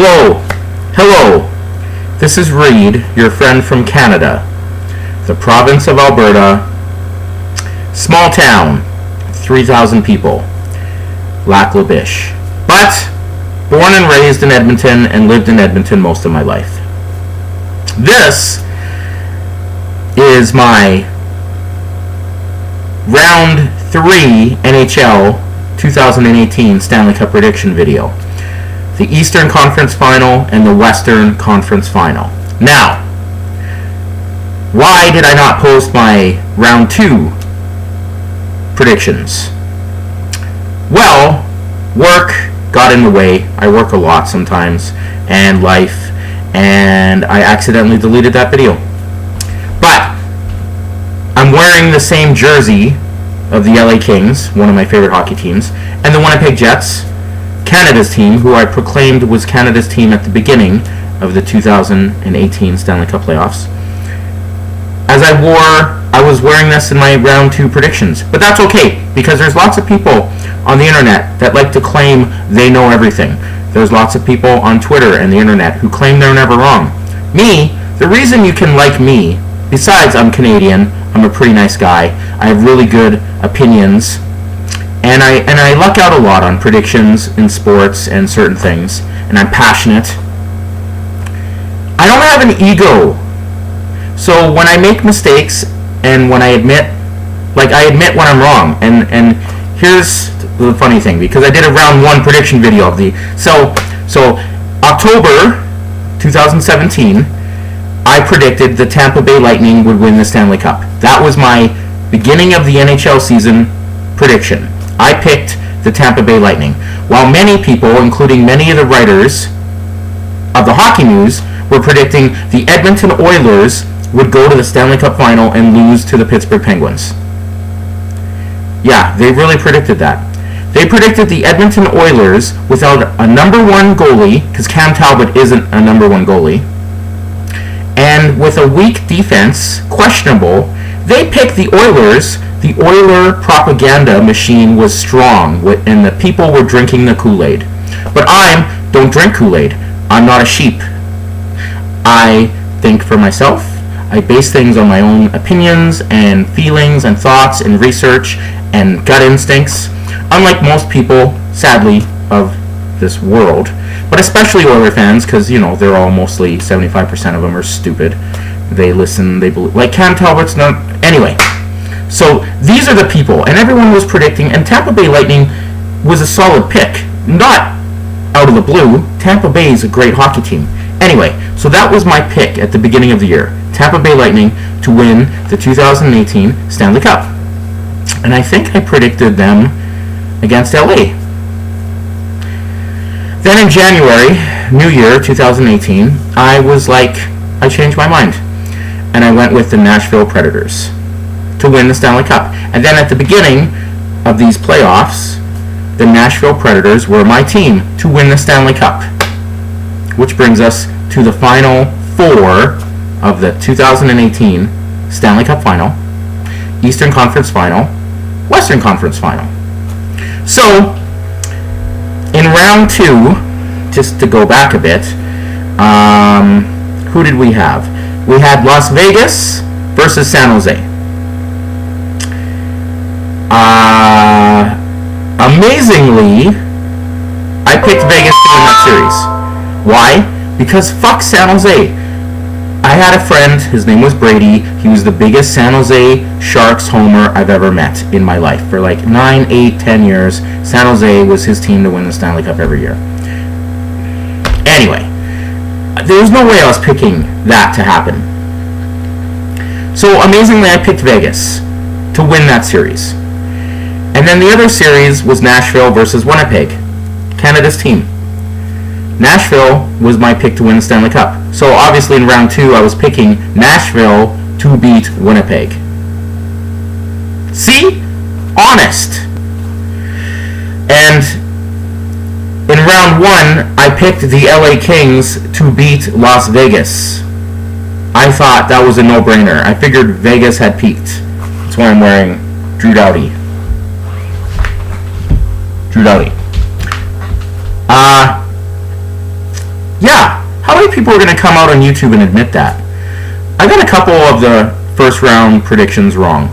Hello. This is Reed, your friend from Canada, the province of Alberta, small town, 3,000 people, Lac La Biche, but born and raised in Edmonton and lived in Edmonton most of my life. This is my round 3 NHL 2018 Stanley Cup prediction video. The Eastern Conference Final and the Western Conference Final. Now, why did I not post my round 2 predictions? Well, work got in the way. I work a lot sometimes, and life, and I accidentally deleted that video. But I'm wearing the same jersey of the LA Kings, one of my favorite hockey teams, and the Winnipeg Jets, Canada's team, who I proclaimed was Canada's team at the beginning of the 2018 Stanley Cup playoffs. As I was wearing this in my round 2 predictions. But that's okay, because there's lots of people on the internet that like to claim they know everything. There's lots of people on Twitter and the internet who claim they're never wrong. Me, the reason you can like me, besides I'm Canadian, I'm a pretty nice guy, I have really good opinions, and I luck out a lot on predictions in sports and certain things, and I'm passionate. I don't have an ego. So when I make mistakes and when I admit when I'm wrong. And here's the funny thing, because I did a round 1 prediction video of the so October 2017, I predicted the Tampa Bay Lightning would win the Stanley Cup. That was my beginning of the NHL season prediction. I picked the Tampa Bay Lightning, while many people, including many of the writers of the Hockey News, were predicting the Edmonton Oilers would go to the Stanley Cup Final and lose to the Pittsburgh Penguins. Yeah, they really predicted that. They predicted the Edmonton Oilers without a number 1 goalie, because Cam Talbot isn't a number 1 goalie, and with a weak defense, questionable. They picked the Oilers. The Oiler propaganda machine was strong, and the people were drinking the Kool-Aid. But I don't drink Kool-Aid. I'm not a sheep. I think for myself. I base things on my own opinions and feelings and thoughts and research and gut instincts, unlike most people, sadly, of this world. But especially Oiler fans, because, they're all mostly, 75% of them are stupid. They listen, they believe. Like Cam Talbot's not. Anyway, so these are the people, and everyone was predicting, and Tampa Bay Lightning was a solid pick. Not out of the blue. Tampa Bay is a great hockey team. Anyway, so that was my pick at the beginning of the year. Tampa Bay Lightning to win the 2018 Stanley Cup. And I think I predicted them against LA. Then in January, New Year 2018, I changed my mind. And I went with the Nashville Predators to win the Stanley Cup. And then at the beginning of these playoffs, the Nashville Predators were my team to win the Stanley Cup. Which brings us to the final 4 of the 2018 Stanley Cup Final, Eastern Conference Final, Western Conference Final. So, in round 2, just to go back a bit, who did we have? We had Las Vegas versus San Jose. Amazingly, I picked Vegas to win that series. Why? Because fuck San Jose. I had a friend, his name was Brady. He was the biggest San Jose Sharks homer I've ever met in my life. For like 9, 8, 10 years, San Jose was his team to win the Stanley Cup every year. Anyway, there was no way I was picking that to happen. So amazingly, I picked Vegas to win that series. And then the other series was Nashville versus Winnipeg, Canada's team. Nashville was my pick to win the Stanley Cup. So obviously in round 2, I was picking Nashville to beat Winnipeg. See? Honest. And in round 1, I picked the LA Kings to beat Las Vegas. I thought that was a no-brainer. I figured Vegas had peaked. That's why I'm wearing Drew Doughty. people are going to come out on YouTube and admit that. I got a couple of the first round predictions wrong.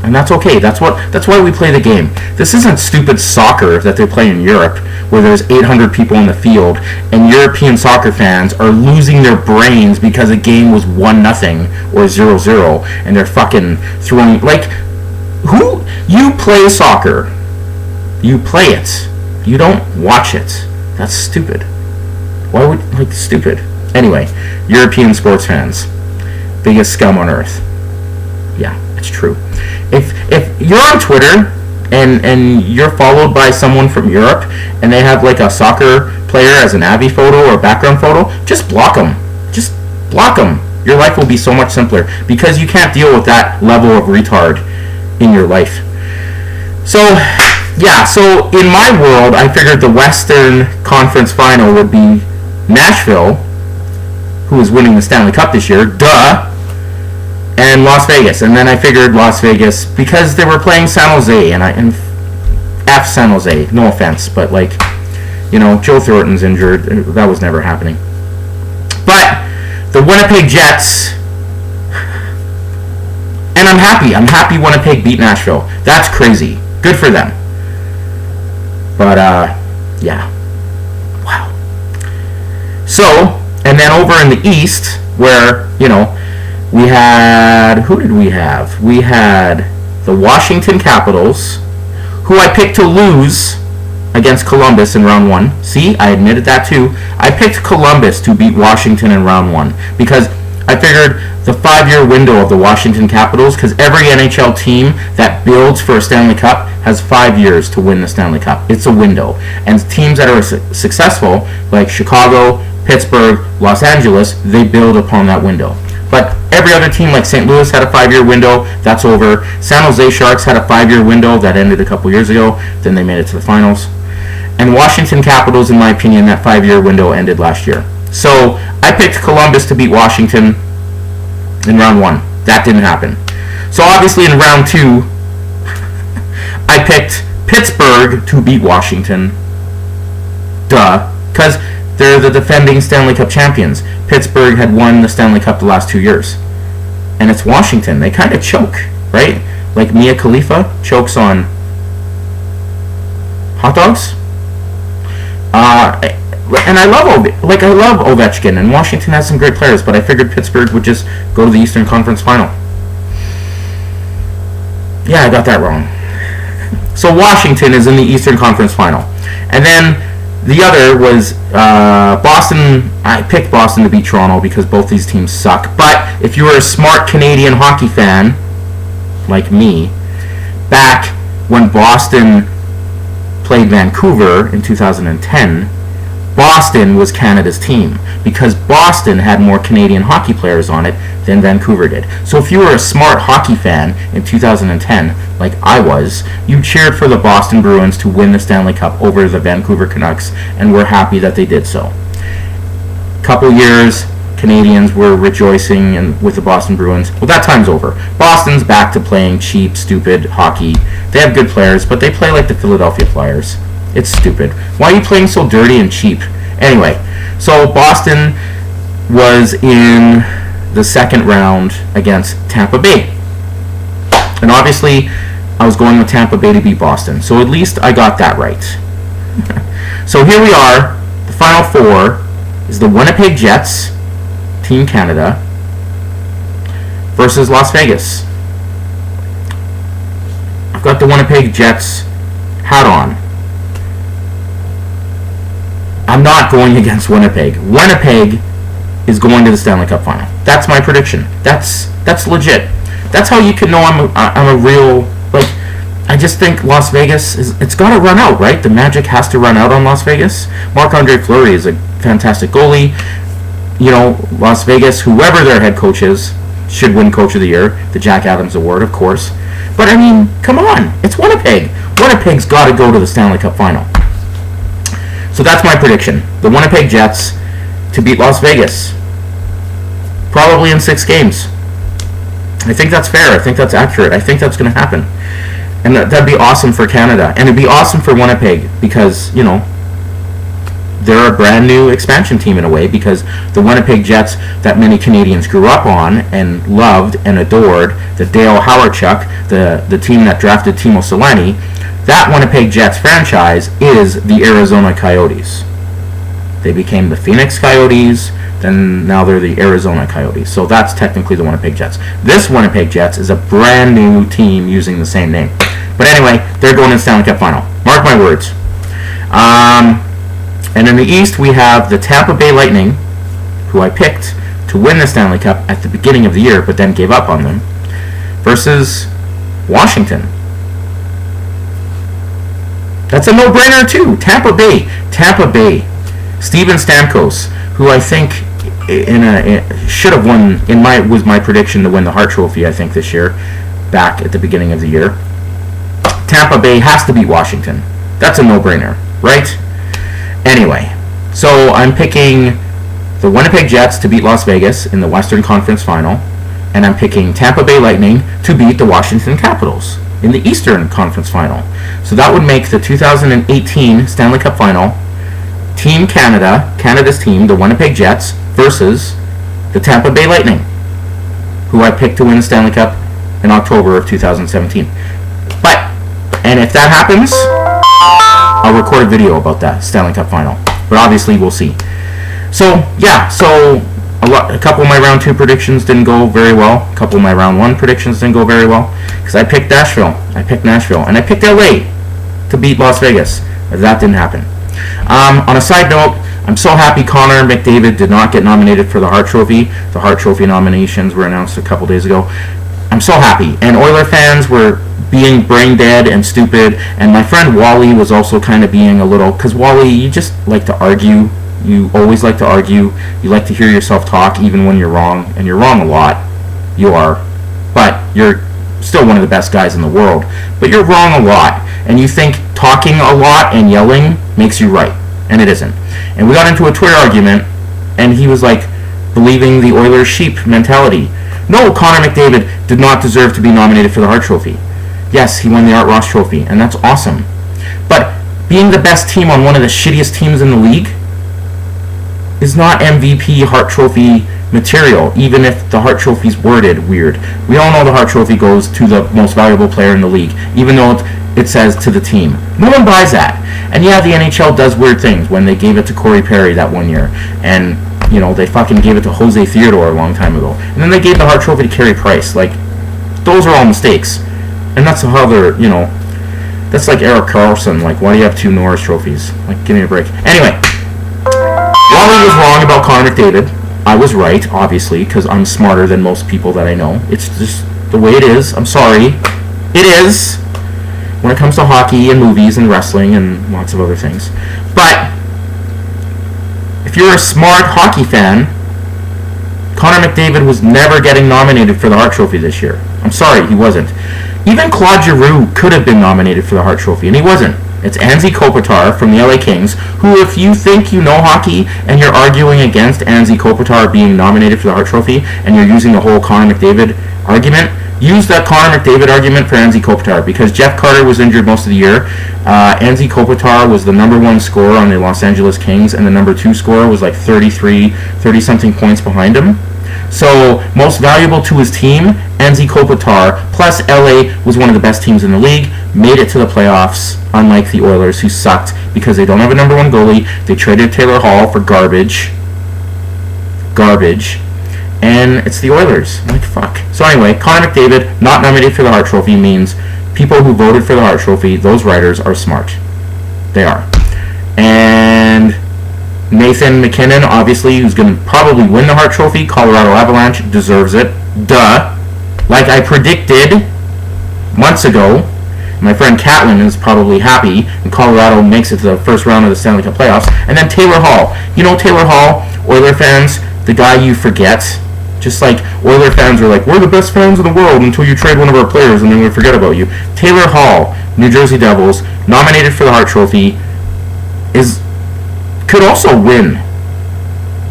And that's okay. That's why we play the game. This isn't stupid soccer that they play in Europe, where there's 800 people in the field, and European soccer fans are losing their brains because a game was 1-0 or 0-0, and they're fucking throwing who you play soccer. You play it. You don't watch it. That's stupid. Why would stupid? Anyway, European sports fans, biggest scum on earth. Yeah, it's true. If you're on Twitter and you're followed by someone from Europe and they have a soccer player as an Avi photo or background photo, just block them. Just block them. Your life will be so much simpler because you can't deal with that level of retard in your life. So in my world, I figured the Western Conference final would be Nashville, who is winning the Stanley Cup this year, duh, and Las Vegas. And then I figured Las Vegas because they were playing San Jose, and F San Jose, no offense, but Joe Thornton's injured. That was never happening. But the Winnipeg Jets, and I'm happy Winnipeg beat Nashville. That's crazy. Good for them. But yeah. Wow. So, and then over in the East, where, we had, who did we have? We had the Washington Capitals, who I picked to lose against Columbus in round 1. See, I admitted that too. I picked Columbus to beat Washington in round 1 because I figured the 5-year window of the Washington Capitals, because every NHL team that builds for a Stanley Cup has 5 years to win the Stanley Cup. It's a window. And teams that are successful, like Chicago, Pittsburgh, Los Angeles, they build upon that window. But every other team, like St. Louis, had a 5-year window. That's over. San Jose Sharks had a 5-year window that ended a couple years ago. Then they made it to the finals. And Washington Capitals, in my opinion, that 5-year window ended last year. So I picked Columbus to beat Washington in round 1. That didn't happen. So obviously in round 2, I picked Pittsburgh to beat Washington. Duh. Because they're the defending Stanley Cup champions. Pittsburgh had won the Stanley Cup the last 2 years. And it's Washington. They kind of choke, right? Like Mia Khalifa chokes on hot dogs. And I love Ovechkin, and Washington has some great players, but I figured Pittsburgh would just go to the Eastern Conference final. Yeah, I got that wrong. So Washington is in the Eastern Conference final. And then the other was Boston. I picked Boston to beat Toronto because both these teams suck. But if you were a smart Canadian hockey fan, like me, back when Boston played Vancouver in 2010, Boston was Canada's team because Boston had more Canadian hockey players on it than Vancouver did. So if you were a smart hockey fan in 2010, like I was, you cheered for the Boston Bruins to win the Stanley Cup over the Vancouver Canucks, and were happy that they did so. Couple years, Canadians were rejoicing with the Boston Bruins. Well, that time's over. Boston's back to playing cheap, stupid hockey. They have good players, but they play like the Philadelphia Flyers. It's stupid. Why are you playing so dirty and cheap? Anyway, so Boston was in the second round against Tampa Bay. And obviously, I was going with Tampa Bay to beat Boston. So at least I got that right. So here we are. The Final Four is the Winnipeg Jets, Team Canada, versus Las Vegas. I've got the Winnipeg Jets hat on. I'm not going against Winnipeg. Winnipeg is going to the Stanley Cup final. That's my prediction. That's legit. That's how you can know I'm a real, I just think Las Vegas it's got to run out, right? The magic has to run out on Las Vegas. Marc-Andre Fleury is a fantastic goalie. Las Vegas, whoever their head coach is, should win Coach of the Year, the Jack Adams Award, of course. But I mean, come on, it's Winnipeg. Winnipeg's got to go to the Stanley Cup final. So that's my prediction. The Winnipeg Jets to beat Las Vegas. Probably in 6 games. I think that's fair. I think that's accurate. I think that's going to happen. And that'd be awesome for Canada. And it'd be awesome for Winnipeg because, they're a brand new expansion team in a way, because the Winnipeg Jets that many Canadians grew up on and loved and adored, the Dale Hawerchuk, the team that drafted Timo Selänne, that Winnipeg Jets franchise is the Arizona Coyotes. They became the Phoenix Coyotes, then now they're the Arizona Coyotes. So that's technically the Winnipeg Jets. This Winnipeg Jets is a brand new team using the same name. But anyway, they're going to the Stanley Cup Final. Mark my words. And in the East, we have the Tampa Bay Lightning, who I picked to win the Stanley Cup at the beginning of the year, but then gave up on them, versus Washington. That's a no-brainer too. Tampa Bay. Steven Stamkos, who I think should have won, was my prediction to win the Hart Trophy, I think, this year, back at the beginning of the year. Tampa Bay has to beat Washington. That's a no-brainer, right? Anyway, so I'm picking the Winnipeg Jets to beat Las Vegas in the Western Conference Final, and I'm picking Tampa Bay Lightning to beat the Washington Capitals in the Eastern Conference Final. So that would make the 2018 Stanley Cup Final Team Canada, Canada's team, the Winnipeg Jets, versus the Tampa Bay Lightning, who I picked to win the Stanley Cup in October of 2017. And if that happens, I'll record a video about that Stanley Cup Final. But obviously, we'll see. So, yeah, a couple of my round 2 predictions didn't go very well. A couple of my round 1 predictions didn't go very well. Because I picked Nashville. And I picked LA to beat Las Vegas. But that didn't happen. On a side note, I'm so happy Connor McDavid did not get nominated for the Hart Trophy. The Hart Trophy nominations were announced a couple days ago. I'm so happy. And Oiler fans were being brain dead and stupid. And my friend Wally was also kind of being a little... Because Wally, you just like to argue. You always like to argue. You like to hear yourself talk even when you're wrong. And you're wrong a lot. You are. But you're still one of the best guys in the world. But you're wrong a lot. And you think talking a lot and yelling makes you right. And it isn't. And we got into a Twitter argument. And he was like, believing the Oilers sheep mentality. No, Connor McDavid did not deserve to be nominated for the Hart Trophy. Yes, he won the Art Ross Trophy, and that's awesome. But being the best team on one of the shittiest teams in the league is not MVP Hart Trophy material, even if the Hart Trophy's worded weird. We all know the Hart Trophy goes to the most valuable player in the league, even though it says to the team. No one buys that. And yeah, the NHL does weird things when they gave it to Corey Perry that one year, and you know, they fucking gave it to Jose Theodore a long time ago. And then they gave the Hart Trophy to Carey Price. Like, those are all mistakes. And that's how they're, you know, that's like Erik Karlsson. Like, why do you have 2 Norris trophies? Like, give me a break. Anyway, Wally was wrong about Connor McDavid. I was right, obviously, because I'm smarter than most people that I know. It's just the way it is. I'm sorry. It is. When it comes to hockey and movies and wrestling and lots of other things. But if you're a smart hockey fan, Connor McDavid was never getting nominated for the Hart Trophy this year. I'm sorry, he wasn't. Even Claude Giroux could have been nominated for the Hart Trophy, and he wasn't. It's Anze Kopitar from the LA Kings, who, if you think you know hockey and you're arguing against Anze Kopitar being nominated for the Hart Trophy, and you're using the whole Connor McDavid argument, use that Connor McDavid argument for Anze Kopitar, because Jeff Carter was injured most of the year. Anze Kopitar was the number 1 scorer on the Los Angeles Kings, and the number 2 scorer was like 30-something points behind him. So, most valuable to his team, Anze Kopitar, plus LA was one of the best teams in the league, made it to the playoffs, unlike the Oilers, who sucked because they don't have a number 1 goalie. They traded Taylor Hall for garbage. And it's the Oilers. I'm like, fuck. So anyway, Connor McDavid, not nominated for the Hart Trophy, means people who voted for the Hart Trophy, those writers are smart. They are. And Nathan McKinnon, obviously, who's going to probably win the Hart Trophy, Colorado Avalanche, deserves it. Duh. Like I predicted months ago. My friend Catlin is probably happy, and Colorado makes it to the first round of the Stanley Cup playoffs. And then Taylor Hall. You know Taylor Hall, Oiler fans, the guy you forget. Just like Oiler fans are like, we're the best fans in the world until you trade one of our players and then we forget about you. Taylor Hall, New Jersey Devils, nominated for the Hart Trophy, could also win.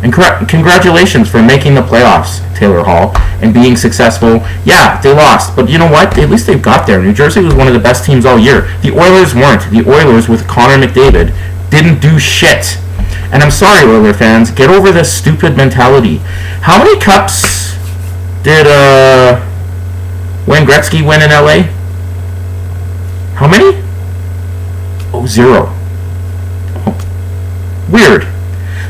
And congratulations for making the playoffs, Taylor Hall, and being successful. Yeah, they lost, but you know what? At least they got there. New Jersey was one of the best teams all year. The Oilers weren't. The Oilers, with Connor McDavid, didn't do shit. And I'm sorry, Oilers fans, get over this stupid mentality. How many cups did Wayne Gretzky win in LA? How many? Oh, 0. Oh, weird.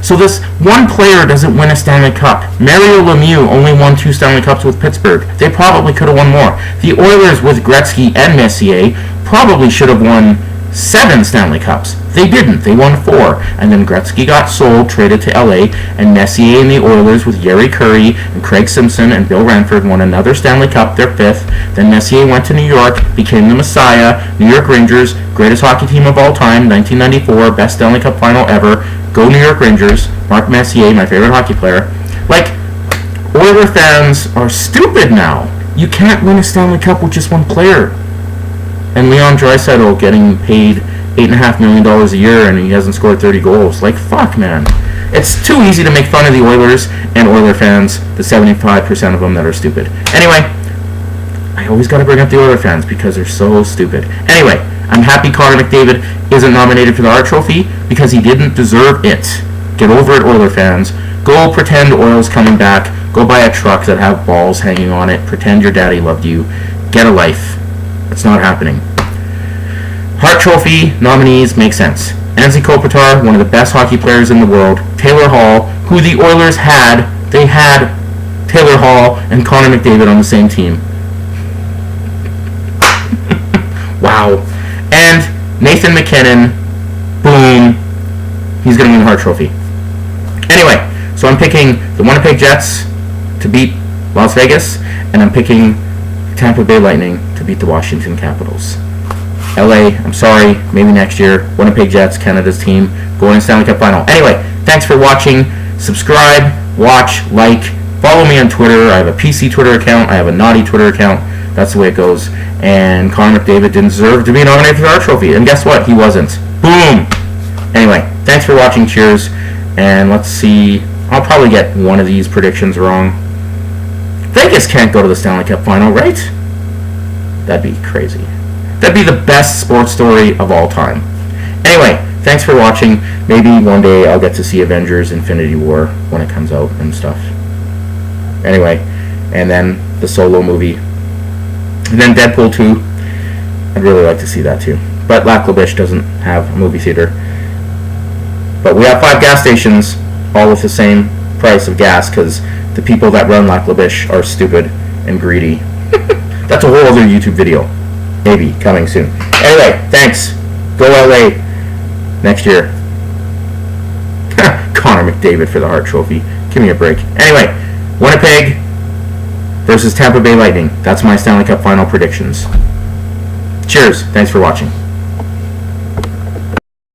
So this one player doesn't win a Stanley Cup. Mario Lemieux only won 2 Stanley Cups with Pittsburgh. They probably could have won more. The Oilers with Gretzky and Messier probably should have won 7 Stanley Cups. They didn't. They won 4. And then Gretzky got sold, traded to LA, and Messier and the Oilers with Yeri Curry and Craig Simpson and Bill Ranford won another Stanley Cup, their 5th. Then Messier went to New York, became the Messiah. New York Rangers, greatest hockey team of all time, 1994, best Stanley Cup final ever. Go New York Rangers. Mark Messier, my favorite hockey player. Like, Oiler fans are stupid now. You can't win a Stanley Cup with just one player. And Leon Draisaitl getting paid $8.5 million a year and he hasn't scored 30 goals. Like, fuck, man. It's too easy to make fun of the Oilers and Oiler fans, the 75% of them that are stupid. Anyway, I always got to bring up the Oiler fans because they're so stupid. Anyway, I'm happy Connor McDavid isn't nominated for the Hart Trophy because he didn't deserve it. Get over it, Oiler fans. Go pretend Oil's coming back. Go buy a truck that have balls hanging on it. Pretend your daddy loved you. Get a life. It's not happening. Hart Trophy nominees make sense. Anze Kopitar, one of the best hockey players in the world. Taylor Hall, who the Oilers had. They had Taylor Hall and Connor McDavid on the same team. Wow. And Nathan McKinnon, boom, he's going to win the Hart Trophy. Anyway, so I'm picking the Winnipeg Jets to beat Las Vegas, and I'm picking Tampa Bay Lightning to beat the Washington Capitals. LA, I'm sorry, maybe next year. Winnipeg Jets, Canada's team, going to Stanley Cup Final. Anyway, thanks for watching. Subscribe, watch, like, follow me on Twitter. I have a PC Twitter account. I have a naughty Twitter account. That's the way it goes. And Connor McDavid didn't deserve to be nominated for the Hart Trophy. And guess what? He wasn't. Boom! Anyway, thanks for watching. Cheers. And let's see. I'll probably get one of these predictions wrong. Vegas can't go to the Stanley Cup Final, right? That'd be crazy. That'd be the best sports story of all time. Anyway, thanks for watching. Maybe one day I'll get to see Avengers Infinity War when it comes out and stuff. Anyway, and then the Solo movie. And then Deadpool 2. I'd really like to see that too. But Lac La Biche doesn't have a movie theater. But we have 5 gas stations, all with the same price of gas, because the people that run Lac La Biche are stupid and greedy. That's a whole other YouTube video. Maybe coming soon. Anyway, thanks. Go LA next year. Connor McDavid for the Hart Trophy. Give me a break. Anyway, Winnipeg versus Tampa Bay Lightning. That's my Stanley Cup Final predictions. Cheers. Thanks for watching.